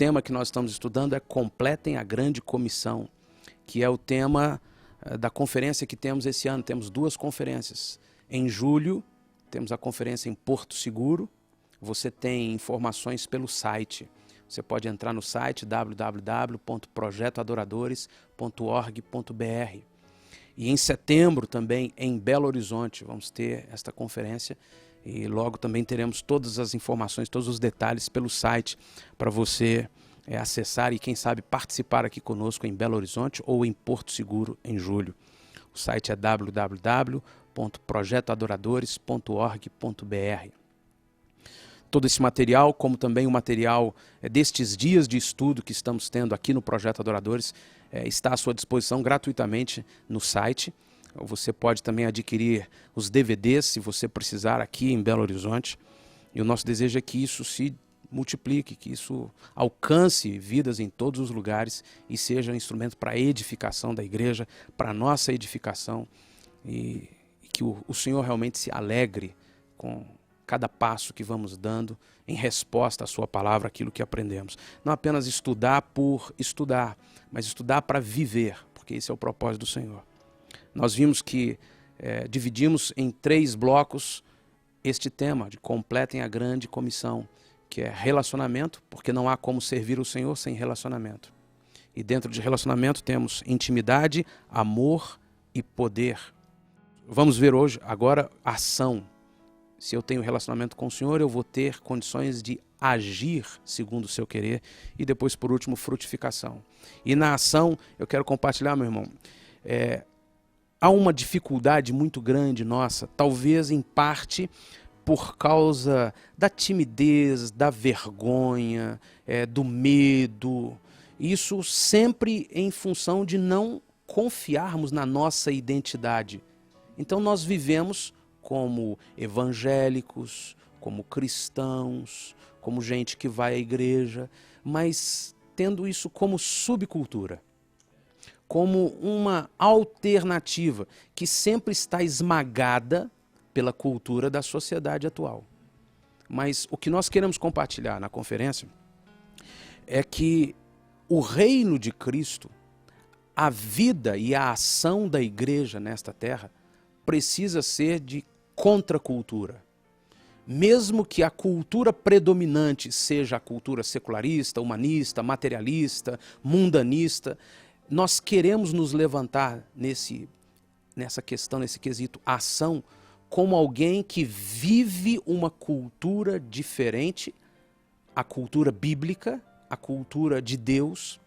tema que nós estamos estudando é Completem a Grande Comissão, que é o tema da conferência que temos esse ano. Temos 2 conferências. Em julho, temos a conferência em Porto Seguro. Você tem informações pelo site. Você pode entrar no site www.projetoadoradores.org.br. E em setembro também, em Belo Horizonte, vamos ter esta conferência. E logo também teremos todas as informações, todos os detalhes pelo site para você acessar e, quem sabe, participar aqui conosco em Belo Horizonte ou em Porto Seguro em julho. O site é www.projetoadoradores.org.br. Todo esse material, como também o material destes dias de estudo que estamos tendo aqui no Projeto Adoradores, está à sua disposição gratuitamente no site. Você pode também adquirir os DVDs, se você precisar, aqui em Belo Horizonte. E o nosso desejo é que isso se multiplique, que isso alcance vidas em todos os lugares e seja um instrumento para a edificação da igreja, para a nossa edificação, e que o Senhor realmente se alegre com cada passo que vamos dando em resposta à sua palavra, aquilo que aprendemos. Não apenas estudar por estudar, mas estudar para viver, porque esse é o propósito do Senhor. Nós vimos que dividimos em 3 blocos este tema de Completem a Grande Comissão, que é relacionamento, porque não há como servir o Senhor sem relacionamento. E dentro de relacionamento temos intimidade, amor e poder. Vamos ver hoje, agora, ação. Se eu tenho relacionamento com o Senhor, eu vou ter condições de agir segundo o seu querer. E depois, por último, frutificação. E na ação, eu quero compartilhar, meu irmão, há uma dificuldade muito grande nossa, talvez em parte por causa da timidez, da vergonha, do medo. Isso sempre em função de não confiarmos na nossa identidade. Então nós vivemos como evangélicos, como cristãos, como gente que vai à igreja, mas tendo isso como subcultura, como uma alternativa que sempre está esmagada pela cultura da sociedade atual. Mas o que nós queremos compartilhar na conferência é que o reino de Cristo, a vida e a ação da igreja nesta terra, precisa ser de contracultura. Mesmo que a cultura predominante seja a cultura secularista, humanista, materialista, mundanista, nós queremos nos levantar nessa questão, nesse quesito ação, como alguém que vive uma cultura diferente, a cultura bíblica, a cultura de Deus,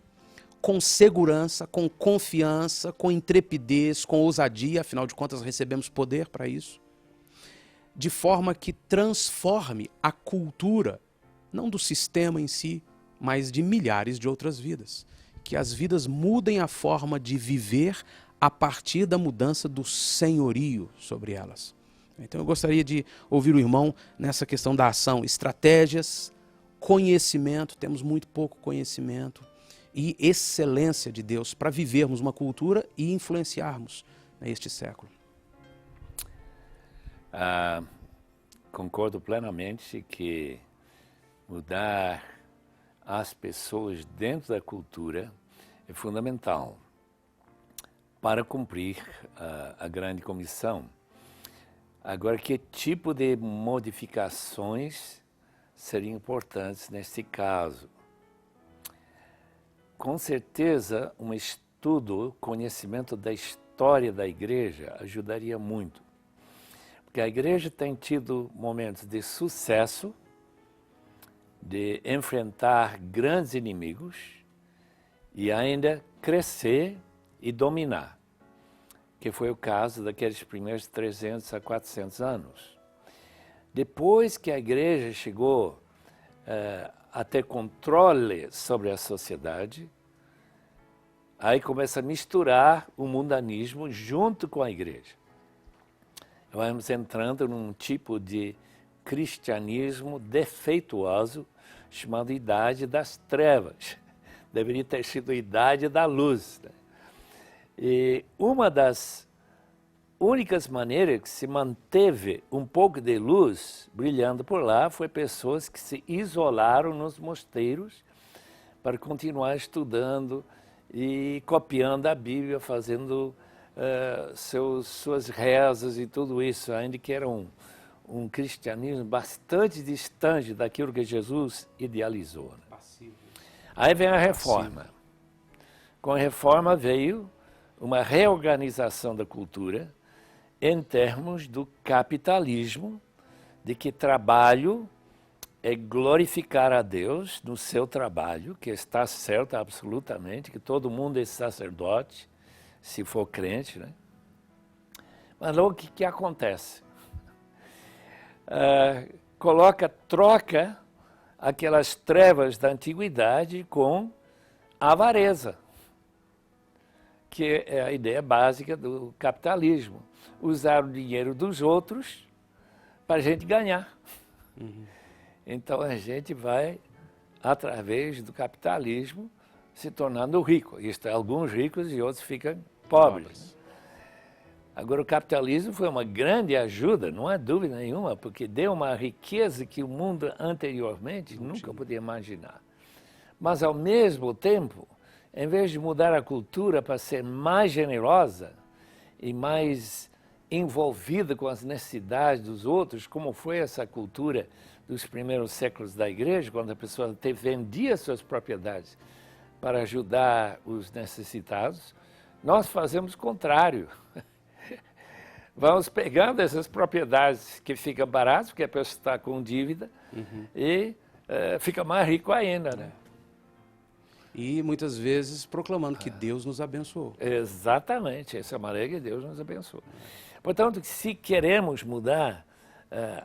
com segurança, com confiança, com intrepidez, com ousadia, afinal de contas recebemos poder para isso, de forma que transforme a cultura, não do sistema em si, mas de milhares de outras vidas. Que as vidas mudem a forma de viver a partir da mudança do senhorio sobre elas. Então eu gostaria de ouvir o irmão nessa questão da ação, estratégias, conhecimento, temos muito pouco conhecimento, e excelência de Deus para vivermos uma cultura e influenciarmos este século. Concordo plenamente que mudar as pessoas dentro da cultura é fundamental para cumprir a grande comissão. Agora, que tipo de modificações seriam importantes neste caso? Com certeza, um estudo, conhecimento da história da igreja ajudaria muito. Porque a igreja tem tido momentos de sucesso, de enfrentar grandes inimigos e ainda crescer e dominar, que foi o caso daqueles primeiros 300 a 400 anos. Depois que a igreja chegou a ter controle sobre a sociedade, aí começa a misturar o mundanismo junto com a igreja. Vamos entrando num tipo de cristianismo defeituoso, chamado Idade das Trevas. Deveria ter sido Idade da Luz. E uma das únicas maneiras que se manteve um pouco de luz brilhando por lá foi pessoas que se isolaram nos mosteiros para continuar estudando e copiando a Bíblia, fazendo suas rezas e tudo isso, ainda que era um cristianismo bastante distante daquilo que Jesus idealizou. Aí vem a reforma. Com a reforma veio uma reorganização da cultura em termos do capitalismo, de que trabalho é glorificar a Deus no seu trabalho, que está certo absolutamente, que todo mundo é sacerdote, se for crente, né? Mas logo o que acontece? Troca aquelas trevas da antiguidade com a avareza, que é a ideia básica do capitalismo. Usar o dinheiro dos outros para a gente ganhar. Então a gente vai, através do capitalismo, se tornando rico. Isto é, alguns ricos e outros ficam pobres. Agora, o capitalismo foi uma grande ajuda, não há dúvida nenhuma, porque deu uma riqueza que o mundo anteriormente nunca podia imaginar. Mas, ao mesmo tempo, em vez de mudar a cultura para ser mais generosa e mais envolvida com as necessidades dos outros, como foi essa cultura dos primeiros séculos da igreja, quando a pessoa vendia suas propriedades para ajudar os necessitados, nós fazemos o contrário. Vamos pegando essas propriedades que ficam baratas, porque a pessoa está com dívida, e fica mais rico ainda, né? E muitas vezes proclamando que Deus nos abençoou. Exatamente, essa é a maneira que Deus nos abençoou. Portanto, se queremos mudar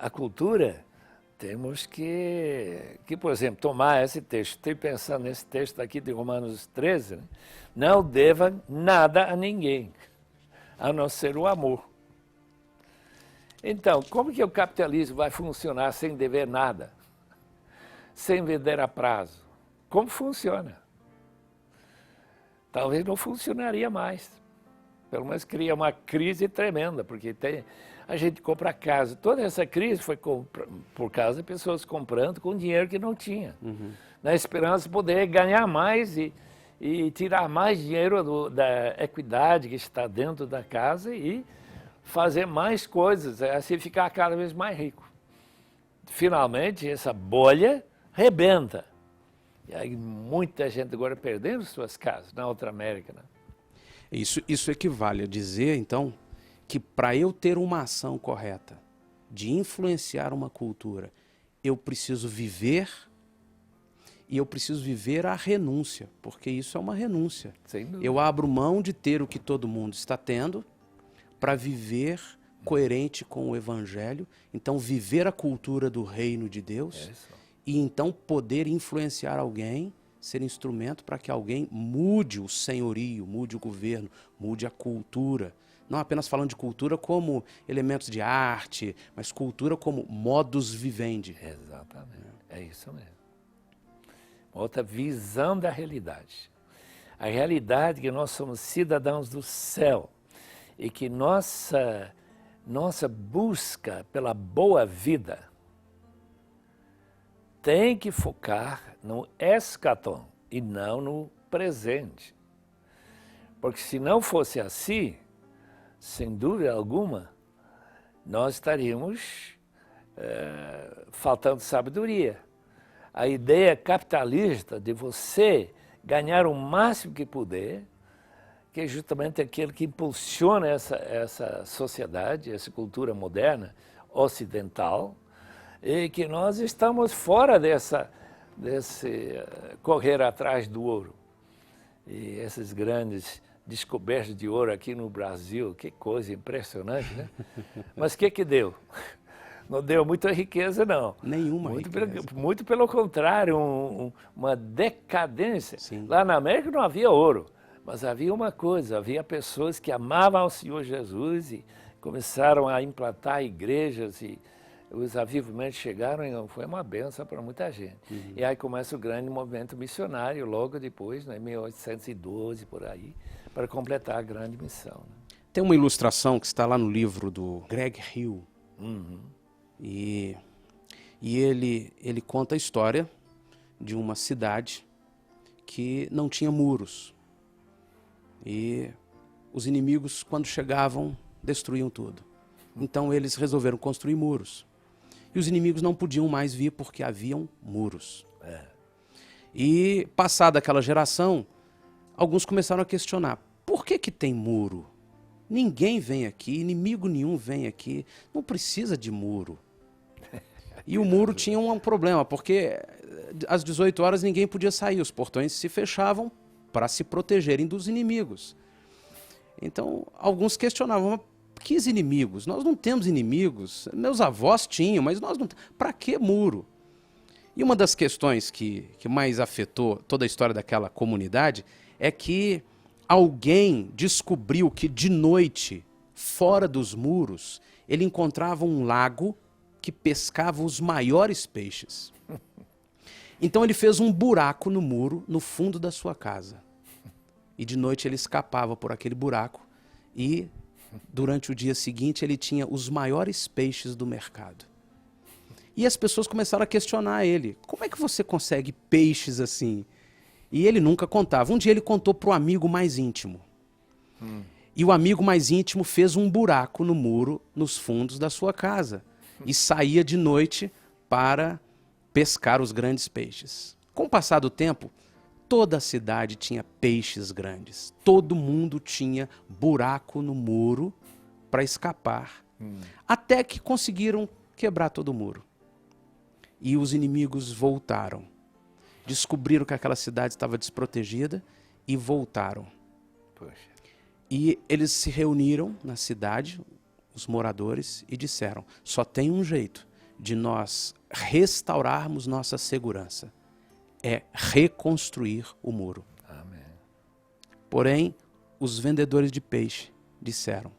a cultura, temos que, por exemplo, tomar esse texto. Estou pensando nesse texto aqui de Romanos 13, né? Não deva nada a ninguém, a não ser o amor. Então, como que o capitalismo vai funcionar sem dever nada? Sem vender a prazo? Como funciona? Talvez não funcionaria mais. Pelo menos cria uma crise tremenda, porque a gente compra casa. Toda essa crise foi por causa de pessoas comprando com dinheiro que não tinha. Na esperança de poder ganhar mais e tirar mais dinheiro da equidade que está dentro da casa e fazer mais coisas, assim ficar cada vez mais rico. Finalmente, essa bolha rebenta. E aí muita gente agora perdendo suas casas na outra América, né? Isso equivale a dizer, então, que para eu ter uma ação correta de influenciar uma cultura, eu preciso viver, e eu preciso viver a renúncia, porque isso é uma renúncia. Eu abro mão de ter o que todo mundo está tendo para viver coerente com o Evangelho, então viver a cultura do reino de Deus e então poder influenciar alguém, ser instrumento para que alguém mude o senhorio, mude o governo, mude a cultura. Não apenas falando de cultura como elementos de arte, mas cultura como modus vivendi. Exatamente, é isso mesmo. Outra visão da realidade. A realidade é que nós somos cidadãos do céu e que nossa busca pela boa vida tem que focar no eschaton e não no presente. Porque se não fosse assim, sem dúvida alguma, nós estaríamos faltando sabedoria. A ideia capitalista de você ganhar o máximo que puder, que é justamente aquilo que impulsiona essa sociedade, essa cultura moderna, ocidental, e que nós estamos fora desse correr atrás do ouro. E essas grandes descobertas de ouro aqui no Brasil, que coisa impressionante, né? Mas o que deu? Não deu muita riqueza, não. Nenhuma riqueza. Muito pelo contrário, uma decadência. Sim. Lá na América não havia ouro, mas havia uma coisa, havia pessoas que amavam ao Senhor Jesus e começaram a implantar igrejas e os avivamentos chegaram e foi uma benção para muita gente. E aí começa o grande movimento missionário, logo depois, né, 1812, por aí, para completar a grande missão. Né? Tem uma ilustração que está lá no livro do Greg Hill. E ele conta a história de uma cidade que não tinha muros. E os inimigos, quando chegavam, destruíam tudo. Então eles resolveram construir muros. E os inimigos não podiam mais vir porque haviam muros. E passada aquela geração, alguns começaram a questionar: por que que tem muro? Ninguém vem aqui, inimigo nenhum vem aqui, não precisa de muro. E o muro tinha um problema, porque às 18 horas ninguém podia sair, os portões se fechavam para se protegerem dos inimigos. Então, alguns questionavam: mas que inimigos? Nós não temos inimigos, meus avós tinham, mas nós não temos. Para que muro? E uma das questões que mais afetou toda a história daquela comunidade é que alguém descobriu que de noite, fora dos muros, ele encontrava um lago que pescava os maiores peixes. Então ele fez um buraco no muro, no fundo da sua casa. E de noite ele escapava por aquele buraco e durante o dia seguinte ele tinha os maiores peixes do mercado. E as pessoas começaram a questionar ele: como é que você consegue peixes assim? E ele nunca contava. Um dia ele contou para o amigo mais íntimo. E o amigo mais íntimo fez um buraco no muro, nos fundos da sua casa. E saía de noite para pescar os grandes peixes. Com o passar do tempo, toda a cidade tinha peixes grandes. Todo mundo tinha buraco no muro para escapar. Até que conseguiram quebrar todo o muro. E os inimigos voltaram. Descobriram que aquela cidade estava desprotegida e voltaram. Poxa. E eles se reuniram na cidade, os moradores, e disseram: só tem um jeito de nós restaurarmos nossa segurança. É reconstruir o muro. Amém. Porém, os vendedores de peixe disseram: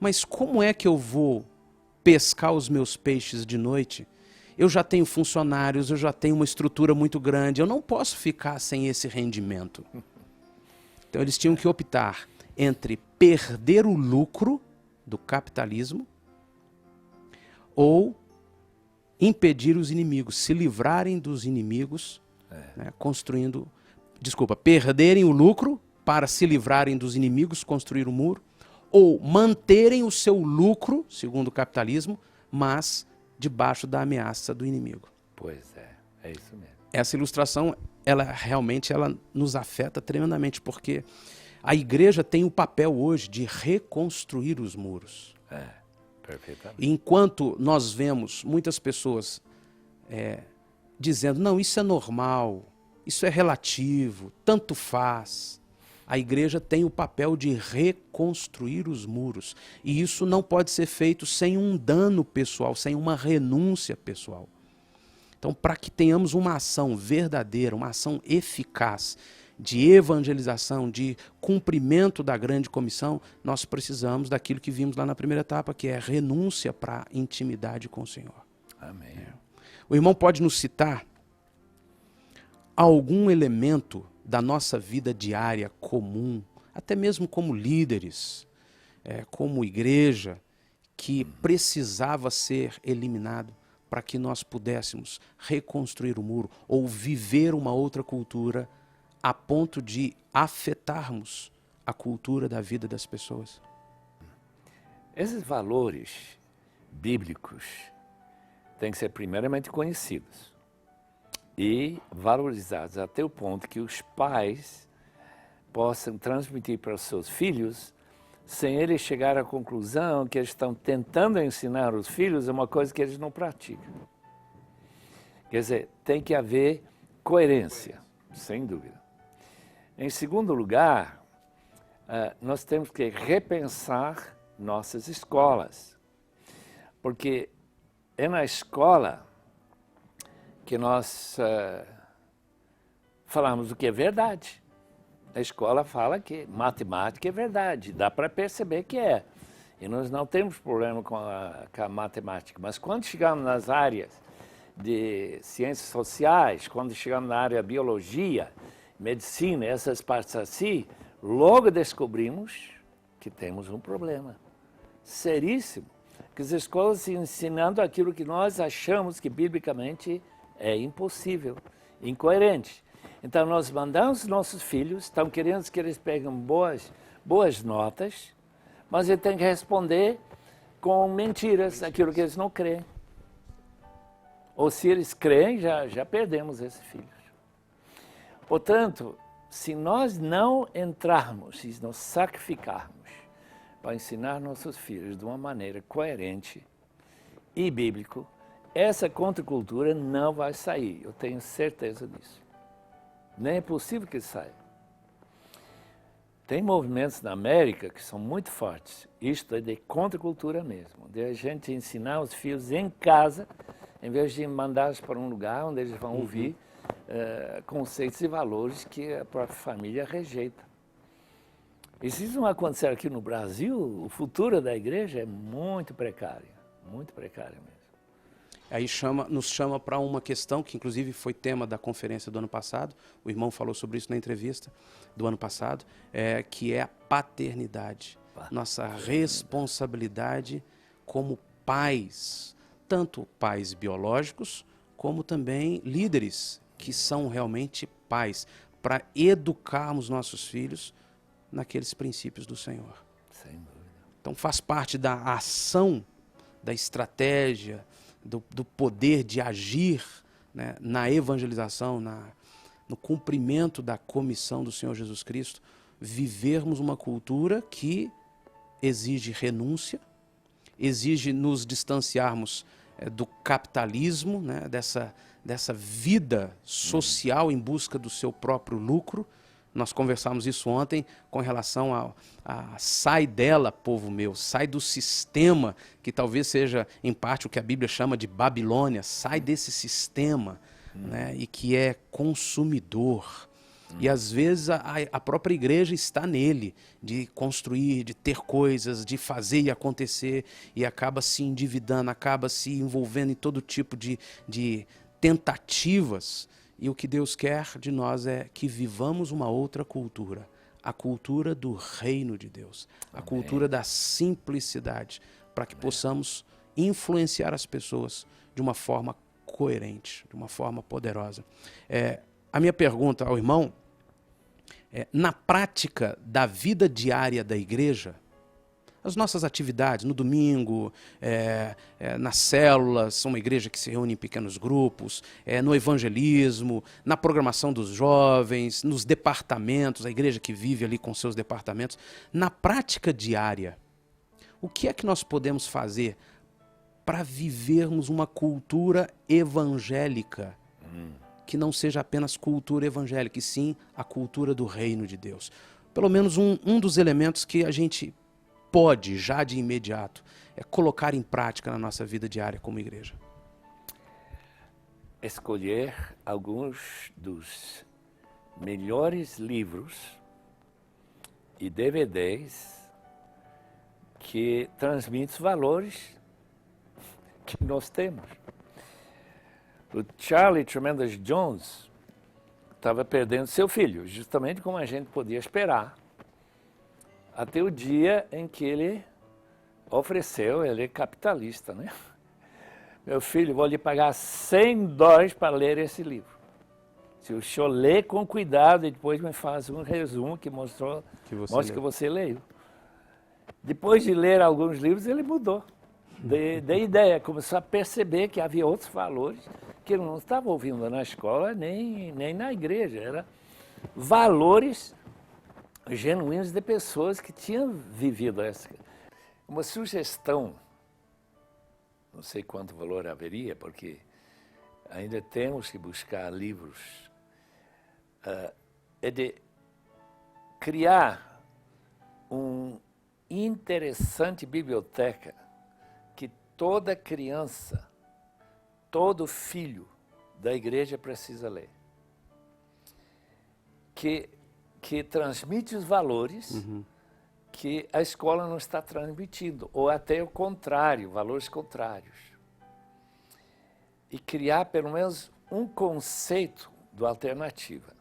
mas como é que eu vou pescar os meus peixes de noite? Eu já tenho funcionários, eu já tenho uma estrutura muito grande, eu não posso ficar sem esse rendimento. Então eles tinham que optar entre perder o lucro do capitalismo ou impedir os inimigos, se livrarem dos inimigos, né, perderem o lucro para se livrarem dos inimigos, construir o muro, ou manterem o seu lucro, segundo o capitalismo, mas debaixo da ameaça do inimigo. Pois é isso mesmo. Essa ilustração, ela realmente nos afeta tremendamente, porque a igreja tem o papel hoje de reconstruir os muros. Perfeitamente. E enquanto nós vemos muitas pessoas dizendo: não, isso é normal, isso é relativo, tanto faz. A igreja tem o papel de reconstruir os muros. E isso não pode ser feito sem um dano pessoal, sem uma renúncia pessoal. Então, para que tenhamos uma ação verdadeira, uma ação eficaz de evangelização, de cumprimento da grande comissão, nós precisamos daquilo que vimos lá na primeira etapa, que é renúncia para a intimidade com o Senhor. Amém. O irmão pode nos citar algum elemento da nossa vida diária comum, até mesmo como líderes, como igreja, que precisava ser eliminado para que nós pudéssemos reconstruir o muro ou viver uma outra cultura a ponto de afetarmos a cultura da vida das pessoas? Esses valores bíblicos têm que ser primeiramente conhecidos e valorizados até o ponto que os pais possam transmitir para os seus filhos sem eles chegar à conclusão que eles estão tentando ensinar os filhos uma coisa que eles não praticam. Quer dizer, tem que haver coerência, sem dúvida. Em segundo lugar, nós temos que repensar nossas escolas, porque é na escola que nós falamos o que é verdade. A escola fala que matemática é verdade, dá para perceber que é. E nós não temos problema com a matemática. Mas quando chegamos nas áreas de ciências sociais, quando chegamos na área de biologia, medicina, essas partes assim, logo descobrimos que temos um problema seríssimo. Que as escolas ensinando aquilo que nós achamos que biblicamente é impossível, incoerente. Então, nós mandamos nossos filhos, estão querendo que eles peguem boas notas, mas ele tem que responder com mentiras, aquilo que eles não creem. Ou se eles creem, já perdemos esses filhos. Portanto, se nós não entrarmos, se nos sacrificarmos para ensinar nossos filhos de uma maneira coerente e bíblica, essa contracultura não vai sair. Eu tenho certeza disso. Nem é possível que saia. Tem movimentos na América que são muito fortes. Isto é de contracultura mesmo. De a gente ensinar os filhos em casa, em vez de mandá-los para um lugar onde eles vão ouvir conceitos e valores que a própria família rejeita. E se isso não acontecer aqui no Brasil, o futuro da igreja é muito precário mesmo. Aí nos chama para uma questão que inclusive foi tema da conferência do ano passado, o irmão falou sobre isso na entrevista do ano passado, que é a paternidade. Nossa responsabilidade como pais, tanto pais biológicos, como também líderes que são realmente pais, para educarmos nossos filhos naqueles princípios do Senhor. Sem dúvida. Então faz parte da ação, da estratégia, do poder de agir, né, na evangelização, no cumprimento da comissão do Senhor Jesus Cristo, vivermos uma cultura que exige renúncia, exige nos distanciarmos do capitalismo, né, dessa vida social em busca do seu próprio lucro. Nós conversamos isso ontem com relação a sai dela, povo meu, sai do sistema, que talvez seja em parte o que a Bíblia chama de Babilônia, sai desse sistema, né, e que é consumidor. E às vezes a própria igreja está nele, de construir, de ter coisas, de fazer e acontecer, e acaba se endividando, acaba se envolvendo em todo tipo de tentativas. E o que Deus quer de nós é que vivamos uma outra cultura, a cultura do reino de Deus, a cultura da simplicidade, para que possamos influenciar as pessoas de uma forma coerente, de uma forma poderosa. A minha pergunta ao irmão na prática da vida diária da igreja, as nossas atividades no domingo, nas células, uma igreja que se reúne em pequenos grupos, no evangelismo, na programação dos jovens, nos departamentos, a igreja que vive ali com seus departamentos, na prática diária, o que é que nós podemos fazer para vivermos uma cultura evangélica, que não seja apenas cultura evangélica, e sim a cultura do reino de Deus? Pelo menos um dos elementos que a gente pode, já de imediato, colocar em prática na nossa vida diária como igreja. Escolher alguns dos melhores livros e DVDs que transmitem os valores que nós temos. O Charlie Tremendous Jones estava perdendo seu filho, justamente como a gente podia esperar, até o dia em que ele ofereceu, ele é capitalista, né? Meu filho, vou lhe pagar $100 para ler esse livro. Se o senhor lê com cuidado e depois me faz um resumo que mostra que você leu. Depois de ler alguns livros, ele mudou de ideia, começou a perceber que havia outros valores que ele não estava ouvindo na escola nem na igreja. Eram valores genuínos de pessoas que tinham vivido essa. Uma sugestão, não sei quanto valor haveria, porque ainda temos que buscar livros, é de criar uma interessante biblioteca que toda criança, todo filho da igreja precisa ler. Que transmite os valores que a escola não está transmitindo, ou até o contrário, valores contrários. E criar pelo menos um conceito do alternativa.